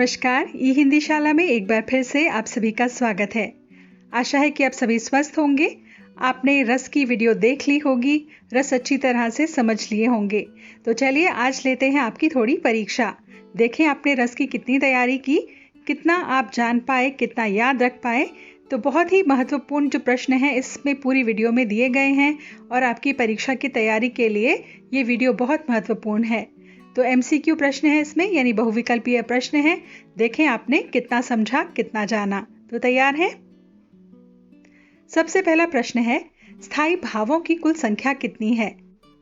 नमस्कार, ई हिंदी शाला में एक बार फिर से आप सभी का स्वागत है। आशा है कि आप सभी स्वस्थ होंगे। आपने रस की वीडियो देख ली होगी, रस अच्छी तरह से समझ लिए होंगे। तो चलिए आज लेते हैं आपकी थोड़ी परीक्षा। देखें आपने रस की कितनी तैयारी की, कितना आप जान पाए, कितना याद रख पाए। तो बहुत ही महत्वपूर्ण जो प्रश्न हैं इसमें पूरी वीडियो में दिए गए हैं और आपकी परीक्षा की तैयारी के लिए ये वीडियो बहुत महत्वपूर्ण है। तो MCQ प्रश्न है इसमें, यानी बहुविकल्पीय प्रश्न है। देखें आपने कितना समझा, कितना जाना। तो तैयार है? सबसे पहला प्रश्न है, स्थायी भावों की कुल संख्या कितनी है?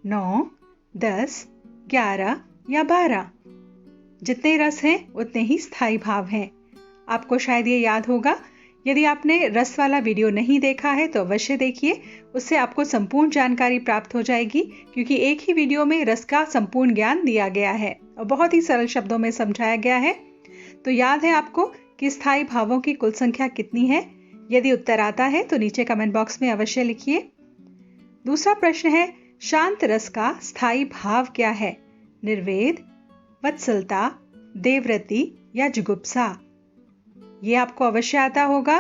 9, 10, 11 या 12? जितने रस हैं उतने ही स्थायी भाव हैं। आपको शायद ये याद होगा। यदि आपने रस वाला वीडियो नहीं देखा है तो अवश्य देखिए, उससे आपको संपूर्ण जानकारी प्राप्त हो जाएगी, क्योंकि एक ही वीडियो में रस का संपूर्ण ज्ञान दिया गया है और बहुत ही सरल शब्दों में समझाया गया है। तो याद है आपको कि स्थायी भावों की कुल संख्या कितनी है? यदि उत्तर आता है तो नीचे कमेंट बॉक्स में अवश्य लिखिए। दूसरा प्रश्न है, शांत रस का स्थायी भाव क्या है? निर्वेद, वत्सलता, देवरति या जुगुप्सा? ये आपको अवश्य आता होगा।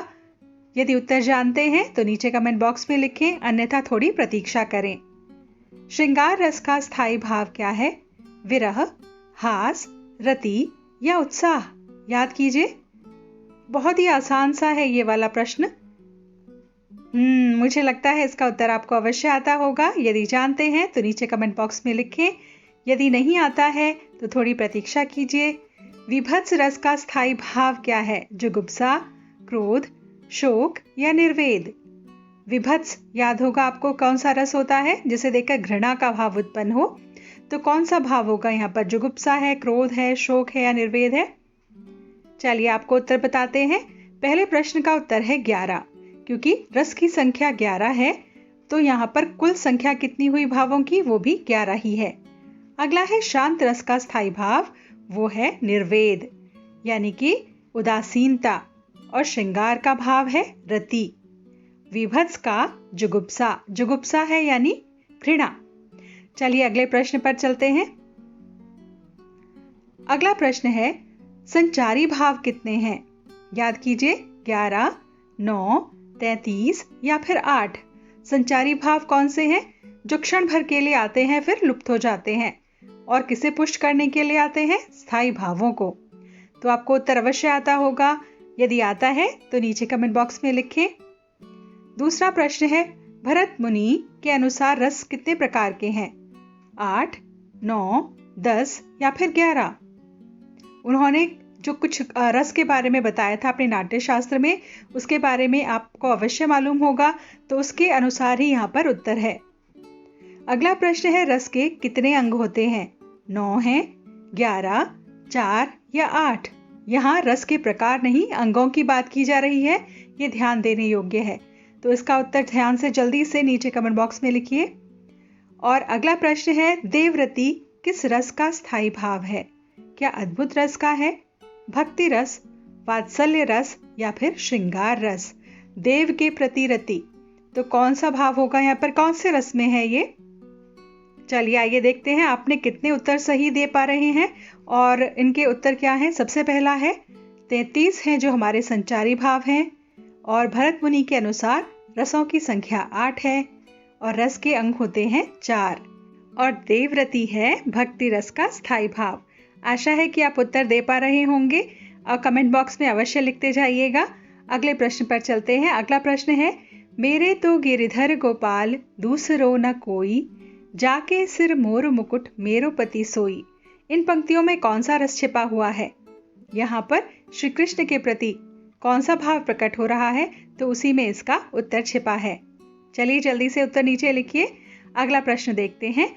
यदि उत्तर जानते हैं तो नीचे कमेंट बॉक्स में लिखें, अन्यथा थोड़ी प्रतीक्षा करें। श्रृंगार रस का स्थायी भाव क्या है? विरह, हास, रति या उत्साह? याद कीजिए, बहुत ही आसान सा है ये वाला प्रश्न। मुझे लगता है इसका उत्तर आपको अवश्य आता होगा। यदि जानते हैं तो नीचे कमेंट बॉक्स में लिखें, यदि नहीं आता है तो थोड़ी प्रतीक्षा कीजिए। विभत्स रस का स्थायी भाव क्या है? जुगुप्सा, क्रोध, शोक या निर्वेद? विभत्स याद होगा आपको कौन सा रस होता है जिसे देखकर घृणा का भाव उत्पन्न हो। तो कौन सा भाव होगा यहाँ पर? जुगुप्सा है, क्रोध है, शोक है या निर्वेद है? चलिए आपको उत्तर बताते हैं। पहले प्रश्न का उत्तर है 11, क्योंकि रस की संख्या 11 है तो यहाँ पर कुल संख्या कितनी हुई भावों की? वो भी 11 ही है। अगला है शांत रस का स्थायी भाव, वो है निर्वेद, यानी कि उदासीनता, और श्रृंगार का भाव है रति। विभत्स का जुगुप्सा, जुगुप्सा है यानी घृणा। चलिए अगले प्रश्न पर चलते हैं। अगला प्रश्न है, संचारी भाव कितने हैं? याद कीजिए, 11, 9, 33 या फिर 8। संचारी भाव कौन से हैं? जो क्षण भर के लिए आते हैं फिर लुप्त हो जाते हैं, और किसे पुष्ट करने के लिए आते हैं? स्थायी भावों को। तो आपको उत्तर अवश्य आता होगा। यदि आता है तो नीचे कमेंट बॉक्स में लिखें। दूसरा प्रश्न है, भरत मुनि के अनुसार रस कितने प्रकार के हैं? 8, 9, 10 या फिर 11? उन्होंने जो कुछ रस के बारे में बताया था अपने नाट्य शास्त्र में, उसके बारे में आपको अवश्य मालूम होगा, तो उसके अनुसार ही यहाँ पर उत्तर है। अगला प्रश्न है, रस के कितने अंग होते हैं? 9 हैं, 11, 4 या 8? यहाँ रस के प्रकार नहीं, अंगों की बात की जा रही है। ये ध्यान देने योग्य है। तो इसका उत्तर ध्यान से जल्दी से नीचे कमेंट बॉक्स में लिखिए। और अगला प्रश्न है, देवरति किस रस का स्थायी भाव है? क्या अद्भुत रस का है, भक्ति रस, वात्सल्य रस या फिर श्रृंगार रस? देव के प्रति रति, तो कौन सा भाव होगा यहाँ पर? कौन से रस में है ये? चलिए आइए देखते हैं आपने कितने उत्तर सही दे पा रहे हैं और इनके उत्तर क्या हैं। सबसे पहला है 33 हैं जो हमारे संचारी भाव हैं, और भरत मुनि के अनुसार रसों की संख्या 8 है और रस के अंग होते हैं 4, और देवरति है भक्ति रस का स्थायी भाव। आशा है कि आप उत्तर दे पा रहे होंगे और कमेंट बॉक्स में अवश्य लिखते जाइएगा। अगले प्रश्न पर चलते हैं। अगला प्रश्न है, मेरे तो गिरिधर गोपाल दूसरो न कोई, जाके सिर मोर मुकुट मेरो पति सोई। इन पंक्तियों में कौन सा रस छिपा हुआ है? यहाँ पर श्री कृष्ण के प्रति कौन सा भाव प्रकट हो रहा है? तो उसी में इसका उत्तर छिपा है। चलिए जल्दी से उत्तर नीचे लिखिए। अगला प्रश्न देखते हैं,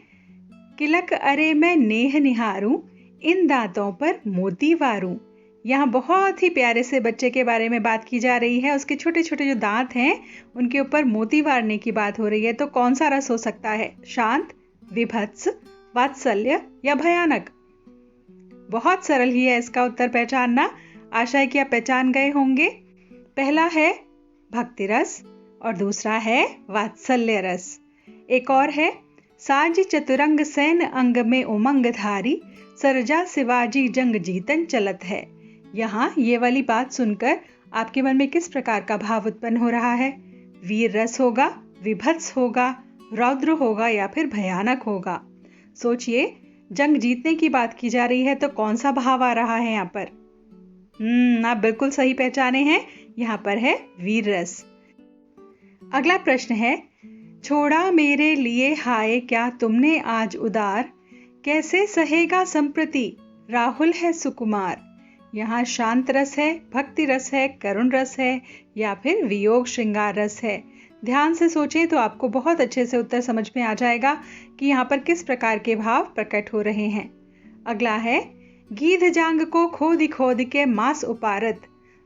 किलक अरे मैं नेह निहारूं, इन दांतों पर मोती वारूं। यहाँ बहुत ही प्यारे से बच्चे के बारे में बात की जा रही है। उसके छोटे छोटे जो दांत हैं उनके ऊपर मोती वारने की बात हो रही है। तो कौन सा रस हो सकता है? शांत, विभत्स, वात्सल्य या भयानक? बहुत सरल ही है इसका उत्तर पहचानना। आशा है कि आप पहचान गए होंगे। पहला है भक्ति रस और दूसरा है वात्सल्य रस। एक और है, साज चतुरंग सैन अंग में उमंग धारी, सरजा शिवाजी जंग जीतन चलत है। यहाँ ये वाली बात सुनकर आपके मन में किस प्रकार का भाव उत्पन्न हो रहा है? वीर रस होगा, विभत्स होगा, रौद्र होगा या फिर भयानक होगा? सोचिए, जंग जीतने की बात की जा रही है तो कौन सा भाव आ रहा है यहाँ पर? आप बिल्कुल सही पहचाने हैं, यहाँ पर है वीर रस। अगला प्रश्न है, छोड़ा मेरे लिए हाय क्या तुमने आज उदार, कैसे सहेगा संप्रति राहुल है सुकुमार। यहाँ शांत रस है, भक्ति रस है, करुण रस है या फिर वियोग श्रृंगार रस है? ध्यान से सोचें तो आपको बहुत अच्छे से उत्तर समझ में आ जाएगा कि यहाँ पर किस प्रकार के भाव प्रकट हो रहे हैं। अगला है, गीध जांग को खोद खोद के मांस उपारत,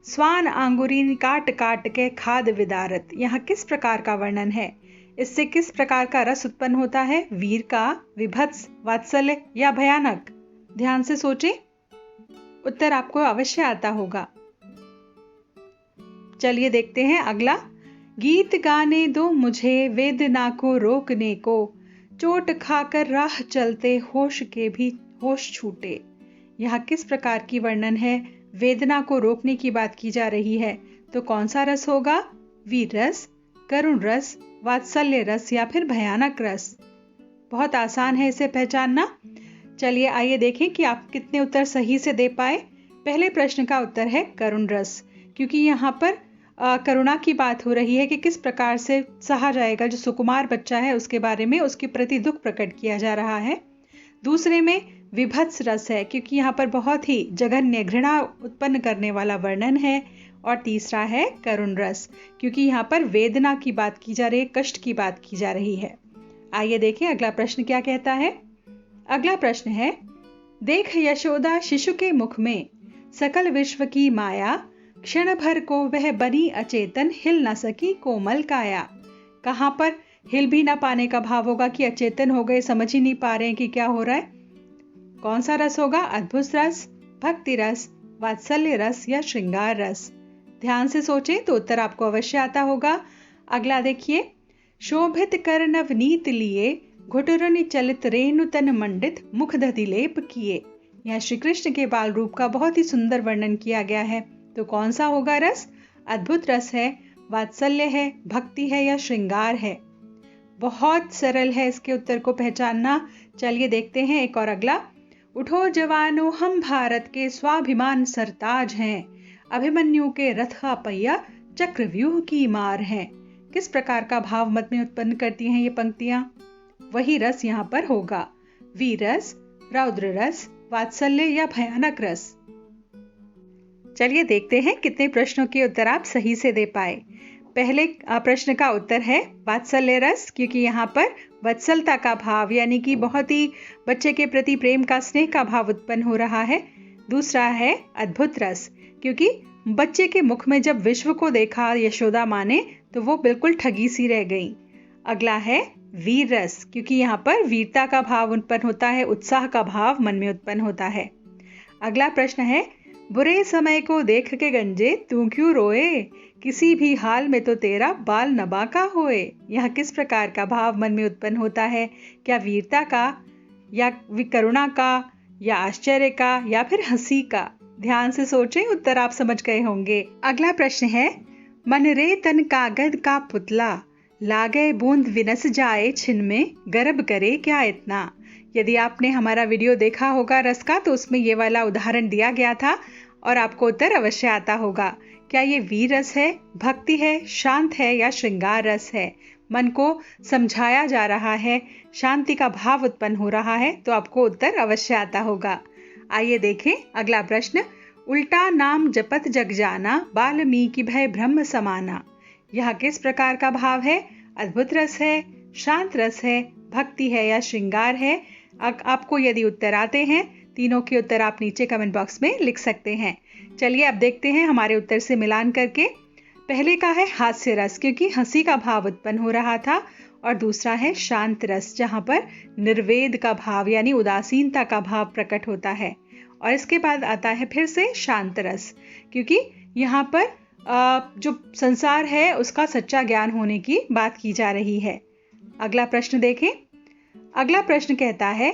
स्वान आंगुरीन काट काट के खाद विदारत। यहाँ किस प्रकार का वर्णन है? इससे किस प्रकार का रस उत्पन्न होता है? वीर का, विभत्स, वात्सल्य या भयानक? ध्यान से सोचें, उत्तर आपको अवश्य आता होगा। चलिए देखते हैं अगला, गीत गाने दो मुझे वेदना को रोकने को, चोट खाकर राह चलते होश के भी होश छूटे। यहाँ किस प्रकार की वर्णन है? वेदना को रोकने की बात की जा रही है, तो कौन सा रस होगा? वीर रस, करुण रस, वात्सल्य रस या फिर भयानक रस? बहुत आसान है इसे पहचानना। चलिए आइए देखें कि आप कितने उत्तर सही से दे पाए। पहले प्रश्न का उत्तर है करुण रस, क्योंकि यहाँ पर करुणा की बात हो रही है कि किस प्रकार से सहा जाएगा, जो सुकुमार बच्चा है उसके बारे में उसके प्रति दुख प्रकट किया जा रहा है। दूसरे में विभत्स रस है, क्योंकि यहाँ पर बहुत ही जघन्य घृणा उत्पन्न करने वाला वर्णन है। और तीसरा है करुण रस, क्योंकि यहाँ पर वेदना की बात की जा रही है, कष्ट की बात की जा रही है। आइए देखें अगला प्रश्न क्या कहता है। अगला प्रश्न है, देख यशोदा शिशु के मुख में, सकल विश्व की माया, क्षण भर को वह बनी अचेतन, हिल न सकी कोमल काया। कहां पर हिल भी ना पाने का भाव होगा कि अचेतन हो गए, समझ ही नहीं पा रहे हैं कि क्या हो रहा है? कौन सा रस होगा? अद्भुत रस, भक्ति रस, वात्सल्य रस या श्रृंगार रस? ध्यान से सोचें तो उत्तर आपको अवश्य आता होगा। अगला देखिए, शोभित कर नवनीत लिए, घुटुरनि चलित रेणु तन मंडित, मुख दधिलेप किए। यहाँ श्री कृष्ण के बाल रूप का बहुत ही सुंदर वर्णन किया गया है, तो कौन सा होगा रस? अद्भुत रस है, वात्सल्य है, भक्ति है या श्रृंगार है? बहुत सरल है इसके उत्तर को पहचानना। चलिए देखते हैं एक और अगला, उठो जवानों हम भारत के स्वाभिमान सरताज हैं, अभिमन्यु के रथ का पहिया चक्रव्यूह की मार है। किस प्रकार का भाव मत में उत्पन्न करती हैं ये पंक्तियां? वही रस यहाँ पर होगा, वीर रस, रौद्र रस, वात्सल्य या भयानक रस? चलिए देखते हैं कितने प्रश्नों के उत्तर आप सही से दे पाए। पहले प्रश्न का उत्तर है वात्सल्य रस, क्योंकि यहाँ पर वत्सलता का भाव यानी कि बहुत ही बच्चे के प्रति प्रेम का, स्नेह का भाव उत्पन्न हो रहा है। दूसरा है अद्भुत रस, क्योंकि बच्चे के मुख में जब विश्व को देखा यशोदा माँ ने तो वो बिल्कुल ठगी सी रह गई। अगला है वीर रस, क्योंकि यहाँ पर वीरता का भाव उत्पन्न होता है, उत्साह का भाव मन में उत्पन्न होता है। अगला प्रश्न है, बुरे समय को देख के गंजे तू क्यों रोए, किसी भी हाल में तो तेरा बाल नबा का होए। यह किस प्रकार का भाव मन में उत्पन्न होता है? क्या वीरता का या करुणा का या आश्चर्य का या फिर हंसी का? ध्यान से सोचें, उत्तर आप समझ गए होंगे। अगला प्रश्न है, मन रे तन कागद का पुतला, लागे बूंद विनस जाए छिन में, गर्भ करे क्या इतना। यदि आपने हमारा वीडियो देखा होगा रस का, तो उसमें ये वाला उदाहरण दिया गया था और आपको उत्तर अवश्य आता होगा। क्या ये वीर रस है, भक्ति है, शांत है या श्रृंगार रस है? मन को समझाया जा रहा है, शांति का भाव उत्पन्न हो रहा है, तो आपको उत्तर अवश्य आता होगा। आइए देखें अगला प्रश्न, उल्टा नाम जपत जग जाना, बाल्मीकि भय ब्रह्म समाना। यह किस प्रकार का भाव है? अद्भुत रस है, शांत रस है, भक्ति है या श्रृंगार है? आपको यदि उत्तर आते हैं, तीनों के उत्तर आप नीचे कमेंट बॉक्स में लिख सकते हैं। चलिए अब देखते हैं हमारे उत्तर से मिलान करके। पहले का है हास्य रस, क्योंकि हंसी का भाव उत्पन्न हो रहा था, और दूसरा है शांत रस, जहां पर निर्वेद का भाव यानी उदासीनता का भाव प्रकट होता है। और इसके बाद आता है फिर से शांत रस, क्योंकि यहाँ पर जो संसार है उसका सच्चा ज्ञान होने की बात की जा रही है। अगला प्रश्न देखें। अगला प्रश्न कहता है,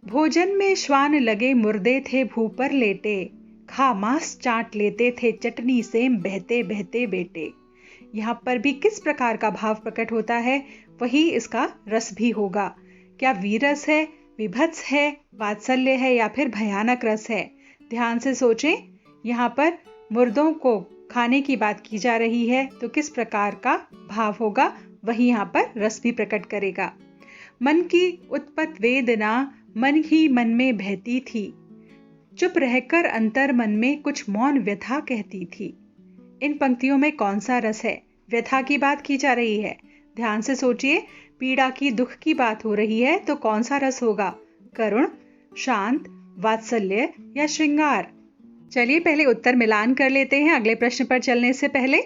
भोजन में श्वान लगे मुर्दे थे भू पर लेटे, खा मांस चाट लेते थे चटनी से बहते बहते बेटे। यहाँ पर भी किस प्रकार का भाव प्रकट होता है, वही इसका रस भी होगा। क्या वीरस है, विभत्स है, वात्सल्य है या फिर भयानक रस है? ध्यान से सोचें। यहाँ पर मुर्दों को खाने की बात की जा रही है, तो किस प्रकार का भाव होगा, वही यहाँ पर रस भी प्रकट करेगा। मन की उत्पत वेदना मन ही मन में बहती थी, चुप रहकर अंतर मन में कुछ मौन व्यथा कहती थी। इन पंक्तियों में कौन सा रस है? व्यथा की बात की जा रही है। ध्यान से सोचिए, पीड़ा की, दुख की बात हो रही है, तो कौन सा रस होगा? करुण, शांत, वात्सल्य या श्रृंगार? चलिए पहले उत्तर मिलान कर लेते हैं अगले प्रश्न पर चलने से पहले।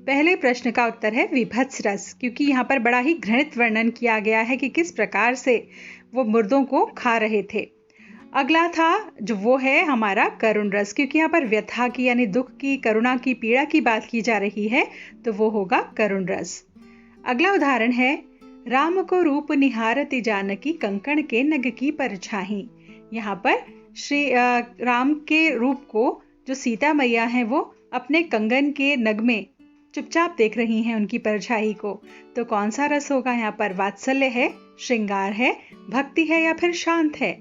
पहले प्रश्न का उत्तर है विभत्स रस, क्योंकि यहाँ पर बड़ा ही घृणित वर्णन किया गया है कि किस प्रकार से वो मुर्दों को खा रहे थे। अगला था जो वो है हमारा करुण रस, क्योंकि यहाँ पर व्यथा की यानी दुख की, करुणा की, पीड़ा की बात की जा रही है, तो वो होगा करुण रस। अगला उदाहरण है राम को रूप निहारति जानकी कंकण के नग की परछाई। यहाँ पर श्री राम के रूप को जो सीता मैया हैं वो अपने कंगन के नग में चुपचाप देख रही हैं उनकी परछाई को, तो कौन सा रस होगा यहाँ पर? वात्सल्य है, श्रृंगार है, भक्ति है या फिर शांत है?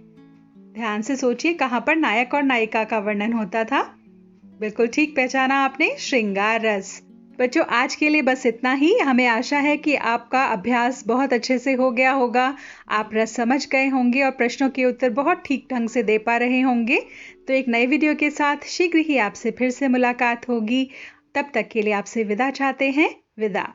ध्यान से सोचिए, कहाँ पर नायक और नायिका का वर्णन होता था? बिल्कुल ठीक पहचाना आपने, श्रृंगार रस। बच्चों आज के लिए बस इतना ही। हमें आशा है कि आपका अभ्यास बहुत अच्छे से हो गया होगा, आप रस समझ गए होंगे और प्रश्नों के उत्तर बहुत ठीक ढंग से दे पा रहे होंगे। तो एक नए वीडियो के साथ शीघ्र ही आपसे फिर से मुलाकात होगी। तब तक के लिए आपसे विदा चाहते हैं। विदा।